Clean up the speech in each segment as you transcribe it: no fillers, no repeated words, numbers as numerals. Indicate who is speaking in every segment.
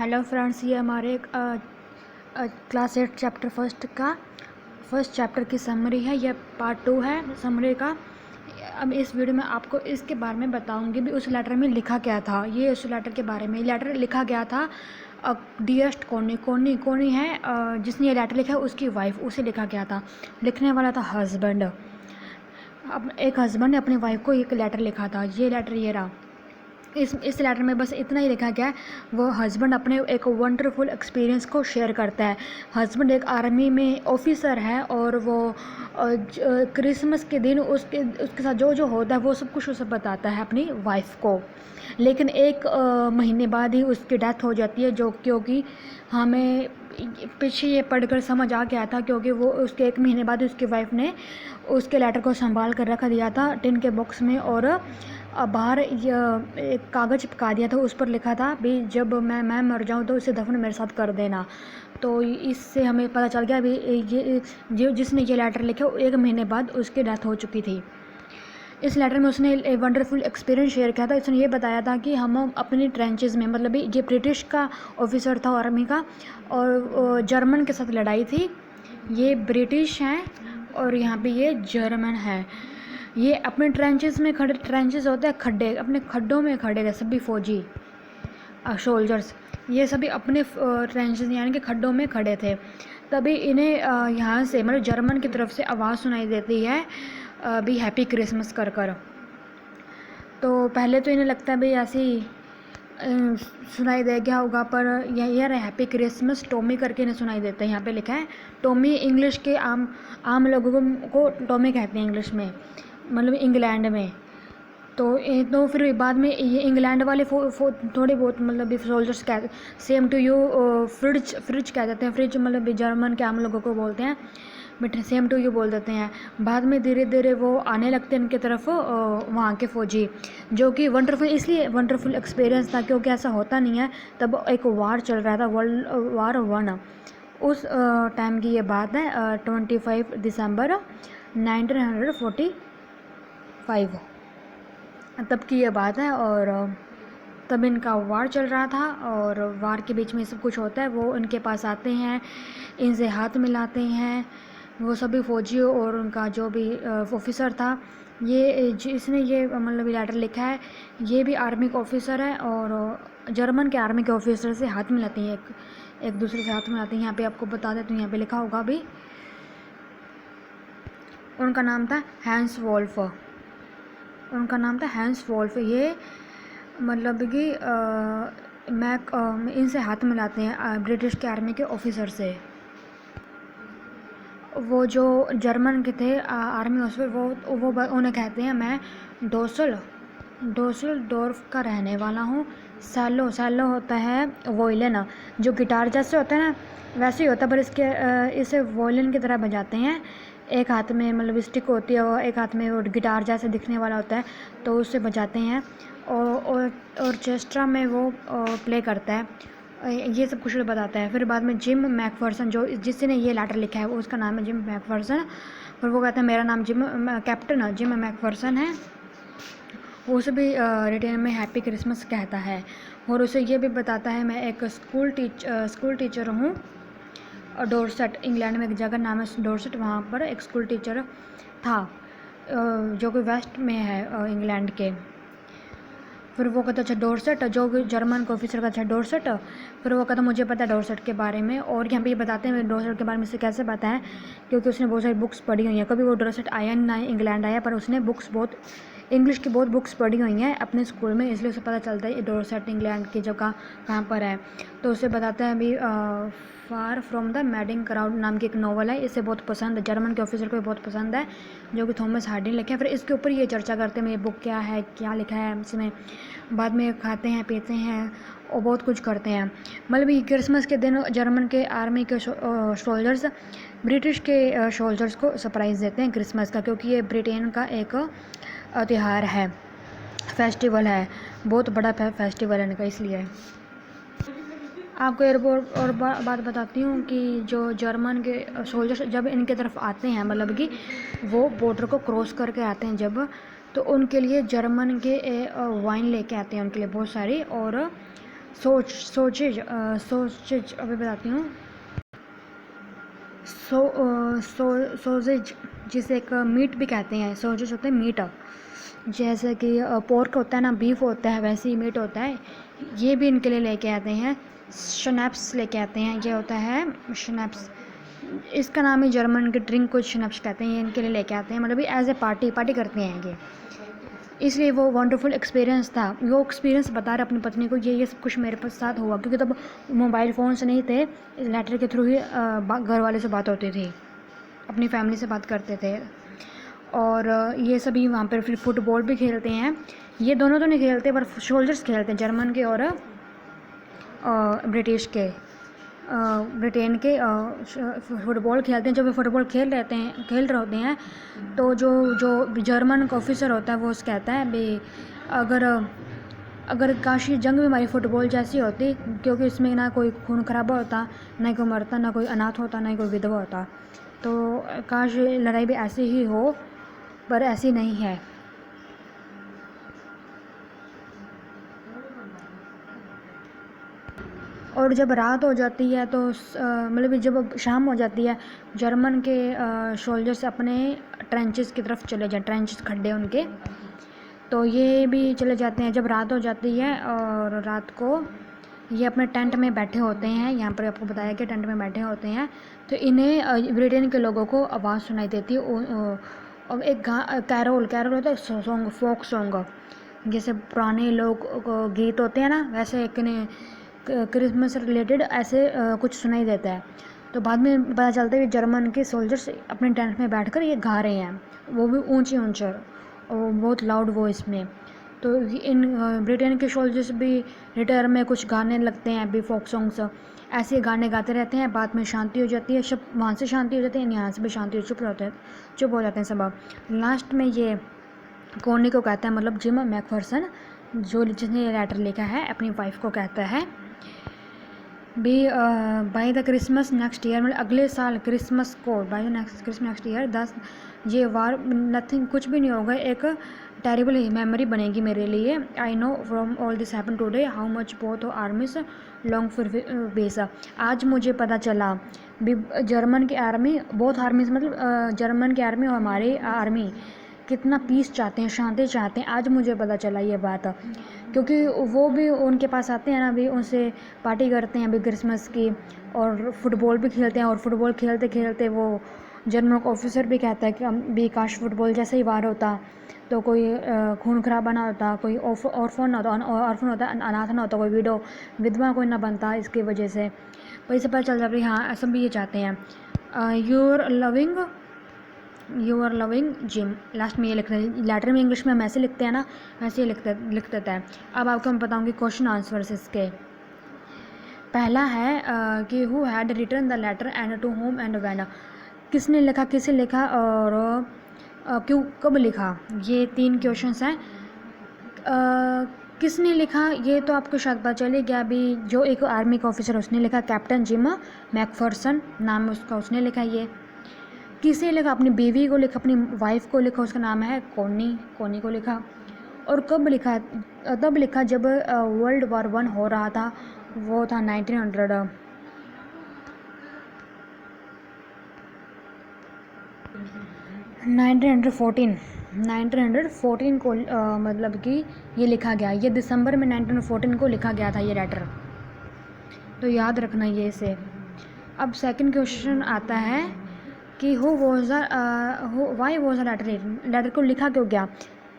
Speaker 1: Hello friends, ये हमारे class 8 chapter first chapter की समरी है। यह पार्ट 2 है समरी का। अब इस वीडियो में आपको इसके बारे में बताऊंगी भी उस लेटर में लिखा क्या था। ये उस लेटर के बारे में लेटर लिखा गया था। डियरेस्ट कोनी है, जिसने ये लेटर लिखा है उसकी वाइफ, उसे लिखा गया था। लिखने वाला था हस्बैंड। अब एक हस्बैंड ने अपनी वाइफ को एक लेटर लिखा था। ये लेटर ये रहा। इस लेटर में बस इतना ही लिखा गया है। वो हस्बैंड अपने एक वंडरफुल एक्सपीरियंस को शेयर करता है। हस्बैंड एक आर्मी में ऑफिसर है और वो क्रिसमस के दिन उसके साथ जो होता है वो सब कुछ उसे बताता है अपनी वाइफ को। लेकिन एक महीने बाद ही उसकी डेथ हो जाती है, जो क्योंकि हमें पीछे ये पढ़कर समझ आ गया था, क्योंकि वो उसके एक महीने बाद उसकी वाइफ ने उसके लेटर को संभाल कर रख दिया था टिन के बॉक्स में, और बाहर एक कागज़ चिपका दिया था। उस पर लिखा था भी जब मैं मर जाऊं तो इसे दफन मेरे साथ कर देना। तो इससे हमें पता चल गया भी ये जिसने ये लेटर लिखा एक महीने बाद उसकी डेथ हो चुकी थी। इस लेटर में उसने एक वंडरफुल एक्सपीरियंस शेयर किया था। उसने ये बताया था कि हम अपने ट्रेंचेस में, मतलब ये ब्रिटिश का ऑफिसर था आर्मी का, और जर्मन के साथ लड़ाई थी। ये ब्रिटिश हैं और यहाँ पे ये जर्मन है। ये अपने ट्रेंचेस में खड़े, ट्रेंचेस होते हैं खड्डे, अपने खड्डों में खड़े थे सभी फौजी सोल्जर्स। ये सभी अपने ट्रेंचेस यानी कि खड्डों में खड़े थे। तभी इन्हें यहाँ से, मतलब जर्मन की तरफ से आवाज़ सुनाई देती है भी हैप्पी क्रिसमस कर कर। तो पहले तो इन्हें लगता है भाई ऐसी सुनाई दे गया होगा, पर यह हैप्पी क्रिसमस टॉमी करके इन्हें सुनाई देता है। यहाँ पे लिखा है टॉमी। इंग्लिश के आम लोगों को टॉमी कहते हैं इंग्लिश में, मतलब इंग्लैंड में। तो फिर बाद में ये इंग्लैंड वाले थोड़े बहुत मतलब सोल्जर्स कहते सेम टू यू फ्रिज कह देते हैं। फ्रिज मतलब जर्मन के आम लोगों को बोलते हैं, बट सेम टू यू बोल देते हैं। बाद में धीरे धीरे वो आने लगते हैं इनके तरफ वहाँ के फ़ौजी, जो कि वंडरफुल, इसलिए वंडरफुल एक्सपीरियंस था क्योंकि ऐसा होता नहीं है। तब एक वार चल रहा था, वर्ल्ड वार 1। उस टाइम की ये बात है, 25 दिसंबर 1945 तब की ये बात है। और तब इनका वार चल रहा था, और वार के बीच में सब कुछ होता है। वो इनके पास आते हैं, इनसे हाथ मिलाते हैं वो सभी फ़ौजी, और उनका जो भी ऑफिसर था, ये जिसने ये मतलब लेटर लिखा है, ये भी आर्मी का ऑफिसर है, और जर्मन के आर्मी के ऑफिसर से हाथ मिलाती हैं, एक दूसरे से हाथ मिलाते हैं। यहाँ पे आपको बता देते हैं, यहाँ पे लिखा होगा भी, उनका नाम था हैंस वोल्फ। उनका नाम था हैंस वोल्फ। ये मतलब कि इनसे हाथ मिलाते हैं ब्रिटिश के आर्मी के ऑफिसर से। वो जो जर्मन के थे आर्मी ऑफिसर, वो उन्हें कहते हैं मैं डोर्फ का रहने वाला हूँ। सैलो होता है वोयलिन, जो गिटार जैसे होता है ना वैसे ही होता है, पर इसे वोयलिन की तरह बजाते हैं। एक हाथ में मतलब स्टिक होती है और एक हाथ में वो गिटार जैसे दिखने वाला होता है, तो उससे बजाते हैं। और ऑर्केस्ट्रा में वो प्ले करता है। ये सब कुछ बताता है। फिर बाद में जिम मैकफर्सन, जो जिसने ये लेटर लिखा है, उसका नाम है जिम मैकफर्सन, और वो कहता है मेरा नाम कैप्टन जिम मैकफर्सन है। वो उसे भी रिटर्न में हैप्पी क्रिसमस कहता है, और उसे ये भी बताता है मैं एक स्कूल टीचर हूँ डोरसेट। इंग्लैंड में एक जगह नाम है डोरसेट, वहाँ पर एक स्कूल टीचर था जो कि वेस्ट में है इंग्लैंड के। फिर वो कहता अच्छा डोरसेट, जो जर्मन का ऑफिसर का अच्छा डोरसेट। फिर वो कहता मुझे पता है डोरसेट के बारे में, और यहाँ पे ये बताते हैं डोरसेट के बारे में। इसे कैसे पता है, क्योंकि उसने बहुत सारी बुक्स पढ़ी हुई हैं। कभी वो डोरसेट आया ना इंग्लैंड आया, पर उसने इंग्लिश की बहुत बुक्स पढ़ी हुई हैं अपने स्कूल में, इसलिए उसे पता चलता है डोरसेट इंग्लैंड की जगह कहाँ पर है। तो उसे बताता है अभी far from the madding crowd नाम की एक नॉवल है, इसे बहुत पसंद है, जर्मन के ऑफिसर को भी बहुत पसंद है, जो कि थॉमस हार्डी लिखे। फिर इसके ऊपर ये चर्चा करते हैं ये बुक क्या है, क्या लिखा है इसमें। बाद में खाते हैं पीते हैं और बहुत कुछ करते हैं। मतलब ये क्रिसमस के दिन जर्मन के आर्मी के सोल्जर्स ब्रिटिश के सोल्जर्स को सरप्राइज़ देते हैं क्रिसमस का, क्योंकि ये ब्रिटेन का एक त्यौहार है, फेस्टिवल है, बहुत बड़ा फेस्टिवल है इनका। इसलिए आपको एयरपोर्ट और बात बताती हूँ कि जो जर्मन के सोल्जर्स जब इनके तरफ आते हैं, मतलब कि वो बॉर्डर को क्रॉस करके आते हैं जब, तो उनके लिए जर्मन के वाइन लेके आते हैं उनके लिए बहुत सारी, और सोचेज अभी बताती हूँ। सोजेज जिसे एक मीट भी कहते हैं, सोजेज होते हैं मीट, जैसे कि पोर्क होता है ना, बीफ होता है, वैसे ही मीट होता है। ये भी इनके लिए लेके आते हैं, शनैप्स लेके आते हैं, ये होता है शनैप्स, इसका नाम है जर्मन के ड्रिंक को शनैप्स कहते हैं। ये इनके लिए लेके आते हैं, मतलब एज ए पार्टी करते हैं ये, इसलिए वो वंडरफुल एक्सपीरियंस था। वो एक्सपीरियंस बता रहे अपनी पत्नी को, ये सब कुछ मेरे साथ हुआ, क्योंकि तब मोबाइल फ़ोन्स नहीं थे, लेटर के थ्रू ही घर वाले से बात होती थी, अपनी फैमिली से बात करते थे। और ये सभी वहाँ पर फिर फुटबॉल भी खेलते हैं। ये दोनों तो नहीं खेलते, पर सोल्जर्स खेलते हैं, जर्मन के और ब्रिटिश के, ब्रिटेन के फुटबॉल खेलते हैं। जब वे फुटबॉल खेल रहे होते हैं, तो जो जर्मन का ऑफिसर होता है वो उस कहता है भी अगर काश ये जंग भी हमारी फ़ुटबॉल जैसी होती, क्योंकि इसमें ना कोई खून खराबा होता, ना कोई मरता, ना कोई अनाथ होता, ना कोई विधवा होता, तो काश लड़ाई भी ऐसी ही हो, पर ऐसी नहीं है। और जब रात हो जाती है, तो मतलब जब शाम हो जाती है, जर्मन के सोल्जर्स अपने ट्रेंचेस की तरफ चले जाते, ट्रेंचेस खड्डे उनके, तो ये भी चले जाते हैं जब रात हो जाती है। और रात को ये अपने टेंट में बैठे होते हैं, यहाँ पर आपको बताया कि टेंट में बैठे होते हैं, तो इन्हें ब्रिटेन के लोगों को आवाज़ सुनाई देती है। और एक कैरोल होता है, सॉन्ग, फोक सॉन्ग, जैसे पुराने लोग गीत होते हैं ना, वैसे एक ने क्रिसमस से रिलेटेड ऐसे कुछ सुनाई देता है। तो बाद में पता चलता है कि जर्मन के सोल्जर्स अपने टेंट में बैठकर ये गा रहे हैं, वो भी ऊंचे और बहुत लाउड वॉइस में। तो इन ब्रिटेन के सोल्जर्स भी रिटर्न में कुछ गाने लगते हैं, भी फोक सॉन्ग्स, ऐसे गाने गाते रहते हैं। बाद में शांति हो जाती है, सब वहाँ से शांति हो जाती है, यहाँ से भी शांति हो, चुप हो जाते हैं सब। लास्ट में ये कोनी को कहता है, मतलब जिम मैकफर्सन, जिसने ये लेटर लिखा है, अपनी वाइफ को कहता है भी by the Christmas next year, मतलब अगले साल क्रिसमस को, by the Christmas next year, ये वार नथिंग, कुछ भी नहीं होगा, एक टेरिबल मेमोरी बनेगी मेरे लिए। I know from all this happen today how much both आर्मीज long for base. आज मुझे पता चला भी जर्मन की आर्मी, बोथ आर्मीज मतलब जर्मन की आर्मी और हमारी आर्मी कितना पीस चाहते हैं, शांति चाहते हैं। आज मुझे पता चला ये बात, क्योंकि वो भी उनके पास आते हैं ना, भी उनसे पार्टी करते हैं अभी क्रिसमस की, और फुटबॉल भी खेलते हैं। और फुटबॉल खेलते खेलते वो जर्मन ऑफिसर भी कहता है कि हम भी काश फुटबॉल जैसे ही वार होता, तो कोई खून खराबा ना होता, कोई ऑर्फन होता, अनाथ ना होता, कोई विधवा कोई ना बनता इसकी वजह से। पर इसे पता चल जाता है हाँ, ऐसा भी ये चाहते हैं। You are loving Jim, last में ये लिखते हैं, लेटर में इंग्लिश में हम ऐसे लिखते हैं ना, वैसे ही लिख देता है। अब आपको मैं बताऊँगी क्वेश्चन आंसर्स इसके। पहला है कि who had return the letter and to whom and when, किसने लिखा, किसे लिखा और क्यों, कब लिखा, ये 3 क्वेश्चंस हैं। किसने लिखा ये तो आपको शायद पता चले गया, अभी जो एक आर्मी का ऑफिसर उसने लिखा, कैप्टन जिम मैकफर्सन नाम है उसका, उसने लिखा ये। किसे लिखा, अपनी बीवी को लिखा, अपनी वाइफ को लिखा, उसका नाम है कोनी को लिखा। और कब लिखा, तब लिखा जब वर्ल्ड वॉर 1 हो रहा था, वो था 1914 को, मतलब कि ये लिखा गया, ये दिसंबर में 1914 को लिखा गया था ये लेटर, तो याद रखना ये इसे। अब सेकंड क्वेश्चन आता है कि वाई वॉज अ लेटर को लिखा क्यों गया।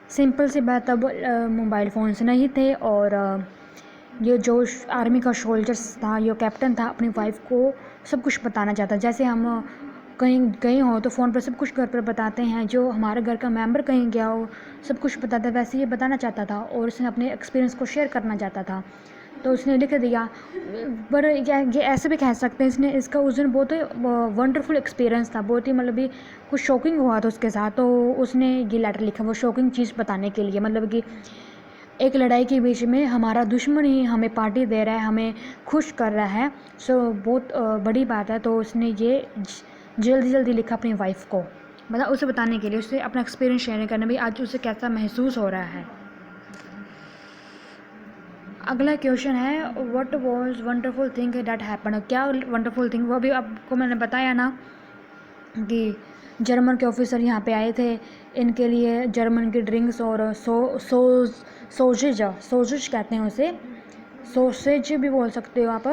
Speaker 1: सिंपल सी बात, तब मोबाइल फ़ोन्स नहीं थे, और ये जो आर्मी का सोल्जर्स था, ये कैप्टन था, अपनी वाइफ को सब कुछ बताना चाहता। जैसे हम कहीं गए हो तो फ़ोन पर सब कुछ घर पर बताते हैं, जो हमारे घर का मेंबर कहीं गया हो सब कुछ बताता है, वैसे ये बताना चाहता था, और उसने अपने एक्सपीरियंस को शेयर करना चाहता था, तो उसने लिख दिया। पर ये ऐसे भी कह सकते हैं, इसका उस दिन बहुत ही वंडरफुल एक्सपीरियंस था, बहुत ही मतलब भी कुछ शॉकिंग हुआ था उसके साथ, तो उसने ये लेटर लिखा वो शॉकिंग चीज़ बताने के लिए, मतलब कि एक लड़ाई के बीच में हमारा दुश्मन ही हमें पार्टी दे रहा है, हमें खुश कर रहा है, सो बहुत बड़ी बात है। तो उसने ये जल्दी लिखा अपनी वाइफ को, मतलब उसे बताने के लिए, उससे अपना एक्सपीरियंस शेयर करना भी, आज उसे कैसा महसूस हो रहा है। अगला क्वेश्चन है what was wonderful thing that happen. क्या वंडरफुल थिंग, वो अभी आपको मैंने बताया ना कि जर्मन के ऑफिसर यहाँ पे आए थे, इनके लिए जर्मन की ड्रिंक्स और सोजेज कहते हैं उसे, सोसेज भी बोल सकते हो आप।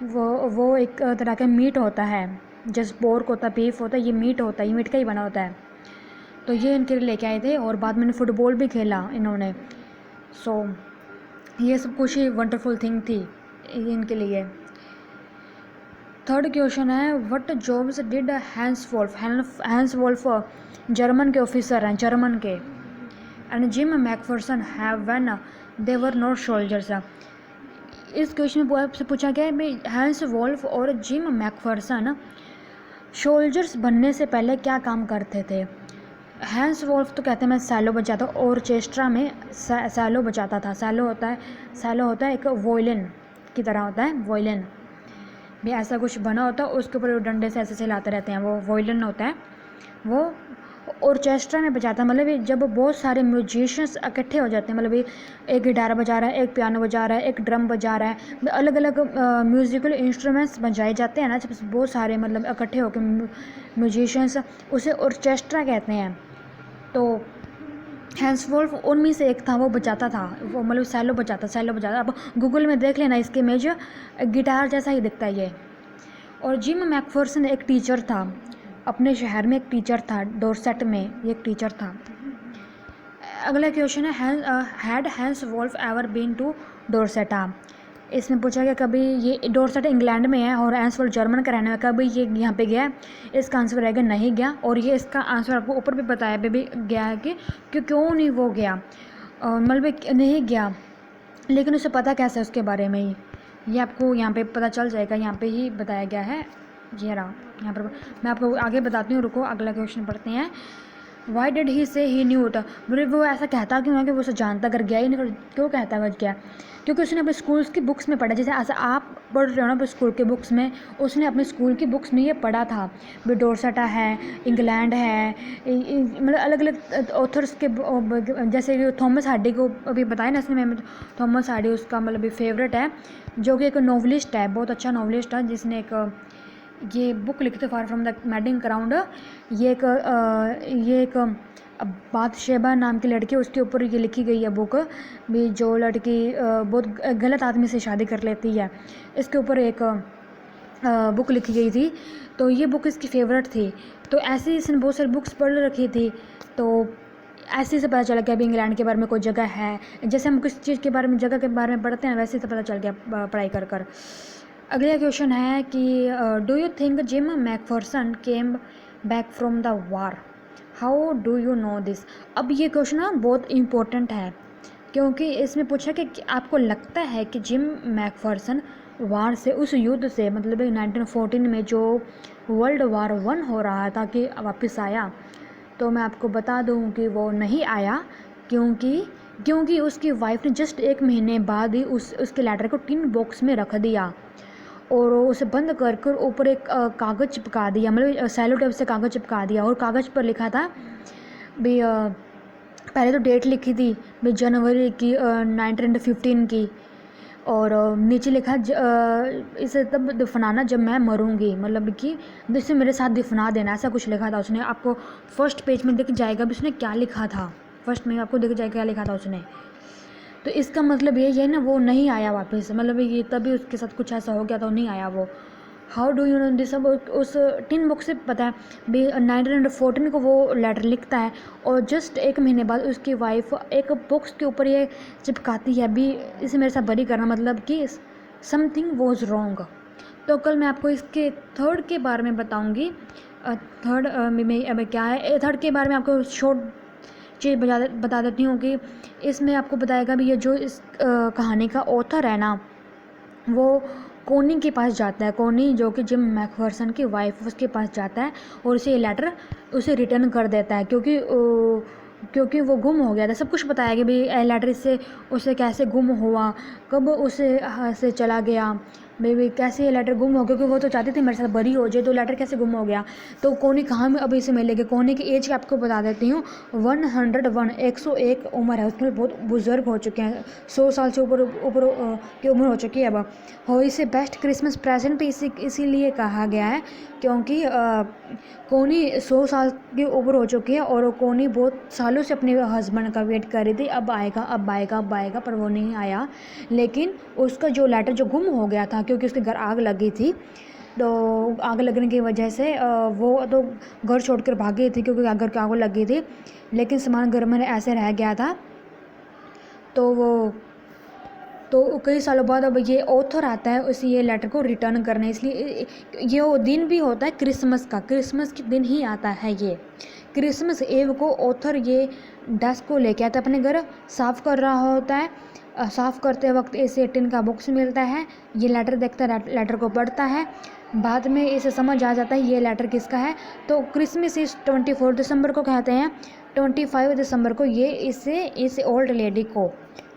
Speaker 1: वो एक तरह का मीट होता है, जैसे पोर्क होता है, बीफ होता है, ये मीट होता है, ये मीट का ही बना होता है। तो ये इनके लिए लेके आए थे और बाद में फुटबॉल भी खेला इन्होंने। सो ये सब कुछ ही वंडरफुल थिंग थी इनके लिए। थर्ड क्वेश्चन है what jobs did Hans Wolf German के ऑफिसर हैं, जर्मन के, and Jim McPherson have when they were not soldiers. इस क्वेश्चन में आपसे पूछा गया है हैंस वोल्फ और जिम मैकफर्सन सोल्जर्स बनने से पहले क्या काम करते थे। हैंस वोल्फ तो कहते हैं मैं सैलो बजाता, ऑर्केस्ट्रा में सैलो बजाता था। सैलो होता है एक वोयलिन की तरह होता है, वोयलिन भी ऐसा कुछ बना होता है, उसके ऊपर डंडे से ऐसे हिलाते रहते हैं, वो वोयलिन होता है। वो ऑर्केस्ट्रा में बजाता है, मतलब जब बहुत सारे म्यूजिशियंस इकट्ठे हो जाते हैं, मतलब एक गिटार बजा रहा है, एक पियानो बजा रहा है, एक ड्रम बजा रहा है, अलग अलग म्यूज़िकल इंस्ट्रूमेंट्स बजाए जाते हैं ना, जब बहुत सारे मतलब इकट्ठे होकर म्यूजिशियंस, उसे ऑर्केस्ट्रा कहते हैं। तो हैंस वोल्फ उनमें से एक था, वो बजाता था, वो मतलब सैलो बजाता। अब गूगल में देख लेना, इसके इमेज गिटार जैसा ही दिखता है ये। और जिम मैकफर्सन एक टीचर था, अपने शहर में एक टीचर था, डोरसेट में ये एक टीचर था। अगला क्वेश्चन है had Hans Wolf ever been to Dorset. इसमें पूछा गया कभी, ये डोरसेट इंग्लैंड में है और हैंस वोल्फ जर्मन का रहने वाला, कभी ये यहाँ पे गया है। इसका आंसर रहेगा नहीं गया, और ये इसका आंसर आपको ऊपर भी बताया भी गया है कि क्यों नहीं वो गया, मतलब नहीं गया, लेकिन उसे पता कैसे उसके बारे में ही, ये आपको यहाँ पे पता चल जाएगा, यहाँ पे ही बताया गया है। ये रहा यहाँ पर, मैं आपको आगे बताती हूँ, रुको अगला क्वेश्चन पढ़ते हैं। वाई डिड ही से ही न्यू था, बोले वो ऐसा कहता क्यों है कि वो उसे जानता, अगर गया ही नहीं, क्यों कहता है वो गया, क्योंकि उसने अपने स्कूल्स की बुक्स में पढ़ा, जैसे ऐसा आप पढ़ रहे हो ना अपने स्कूल के बुक्स में, उसने अपने स्कूल की बुक्स में ये पढ़ा था भी डोरसेटा है, इंग्लैंड है, मतलब अलग अलग ऑथर्स के, जैसे थॉमस हार्डी को अभी बताया ना इसने, थॉमस हार्डी उसका मतलब फेवरेट है, जो कि एक नॉवलिस्ट है, बहुत अच्छा नॉवलिस्ट है, जिसने एक ये बुक लिखी थी far from the madding ground. ये एक बादशेबा नाम की लड़की, उसके ऊपर ये लिखी गई है बुक भी, जो लड़की बहुत गलत आदमी से शादी कर लेती है, इसके ऊपर एक बुक लिखी गई थी। तो ये बुक इसकी फेवरेट थी, तो ऐसे ही इसने बहुत सारी बुक्स पढ़ रखी थी, तो ऐसे से पता चला कि अभी इंग्लैंड के बारे में कोई जगह है, जैसे हम किसी चीज़ के बारे में, जगह के बारे में पढ़ते हैं, वैसे से पता चल गया पढ़ाई कर कर। अगला क्वेश्चन है कि do you think gym Macpherson came back from the war, how do you know this. अब ये क्वेश्चन ना बहुत इम्पोर्टेंट है, क्योंकि इसमें पूछा कि आपको लगता है कि जिम मैकफर्सन वार से, उस युद्ध से, मतलब 1914 में जो वर्ल्ड वार 1 हो रहा था, कि वापस आया। तो मैं आपको बता दूं कि वो नहीं आया, क्योंकि उसकी वाइफ ने जस्ट 1 महीने बाद ही उसके लेटर को टिन बॉक्स में रख दिया और उसे बंद कर ऊपर एक कागज़ चिपका दिया, मतलब सेलो टेप से कागज़ चिपका दिया, और कागज़ पर लिखा था भी, पहले तो डेट लिखी थी भी जनवरी की 1915 की, और नीचे लिखा इसे तब दफनाना जब मैं मरूंगी, मतलब कि जिससे मेरे साथ दफना देना, ऐसा कुछ लिखा था उसने। आपको फर्स्ट पेज में दिख जाएगा भी उसने क्या लिखा था, फर्स्ट में आपको दिख जाएगा क्या लिखा था उसने। तो इसका मतलब ये है ना, वो नहीं आया वापस, मतलब ये तभी उसके साथ कुछ ऐसा हो गया तो नहीं आया वो। How do you know this, अब उस टिन बॉक्स से पता है भी 1914 को वो लेटर लिखता है, और जस्ट 1 महीने बाद उसकी वाइफ एक बॉक्स के ऊपर ये चिपकाती है भी, इसे मेरे साथ बरी करना, मतलब कि समथिंग वॉज रॉन्ग। तो कल मैं आपको इसके थर्ड के बारे में बताऊँगी। थर्ड में अब क्या है, थर्ड के बारे में आपको शॉर्ट चीज़ बता देती हूँ कि इसमें आपको बताएगा भी, ये जो इस कहानी का ऑथर है ना, वो कोनी के पास जाता है, कोनी जो कि जिम मैकफर्सन की वाइफ, उसके पास जाता है और उसे ये लेटर उसे रिटर्न कर देता है, क्योंकि वो गुम हो गया था। सब कुछ बताया कि भाई लेटर इससे उसे कैसे गुम हुआ, कब उसे से चला गया, बेबी कैसे ये लेटर गुम हो गया, क्योंकि वो तो चाहती थी मेरे साथ बरी हो जाए, तो लेटर कैसे गुम हो गया। तो कोनी कहाँ में अभी से मिलेगी। कोनी की एज आपको बता देती हूँ, 101 101 उम्र है उसमें, बहुत बुजुर्ग हो चुके हैं, 100 साल से ऊपर ऊपर की उम्र हो चुकी है अब। और इसे बेस्ट क्रिसमस प्रेजेंट भी इसीलिए कहा गया है क्योंकि कोनी 100 साल की उम्र हो चुकी है और कोनी बहुत सालों से अपने हस्बैंड का वेट कर रही थी, अब आएगा अब आएगा अब आएगा, पर वो नहीं आया। लेकिन उसका जो लेटर जो गुम हो गया था, क्योंकि उसके घर आग लगी थी, तो आग लगने की वजह से वो तो घर छोड़कर भागी थी क्योंकि घर की आग लगी थी, लेकिन सामान घर में ऐसे रह गया था। तो कई सालों बाद अब ये ऑथर आता है उसी ये लेटर को रिटर्न करने, इसलिए ये वो दिन भी होता है क्रिसमस का, क्रिसमस के दिन ही आता है ये क्रिसमस एव को। ऑथर ये डेस्क को लेके आता है अपने घर, साफ़ कर रहा होता है, साफ़ करते वक्त इसे टिन का बॉक्स मिलता है, ये लेटर देखता है, लेटर को पढ़ता है, बाद में इसे समझ आ जाता है ये लेटर किसका है। तो क्रिसमस इस 24 दिसंबर को कहते हैं, 25 दिसंबर को ये इस ओल्ड लेडी को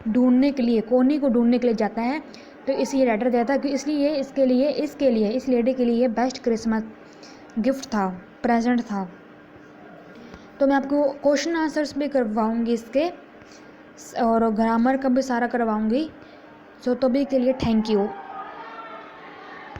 Speaker 1: ढूंढने के लिए, कोनी को ढूंढने के लिए जाता है, तो इसी लेटर देता है कि इसलिए इसके लिए इस लेडी के लिए बेस्ट क्रिसमस गिफ्ट था, प्रेजेंट था। तो मैं आपको क्वेश्चन आंसर्स भी करवाऊंगी इसके, और ग्रामर का भी सारा करवाऊंगी। सो तो भी के लिए थैंक यू।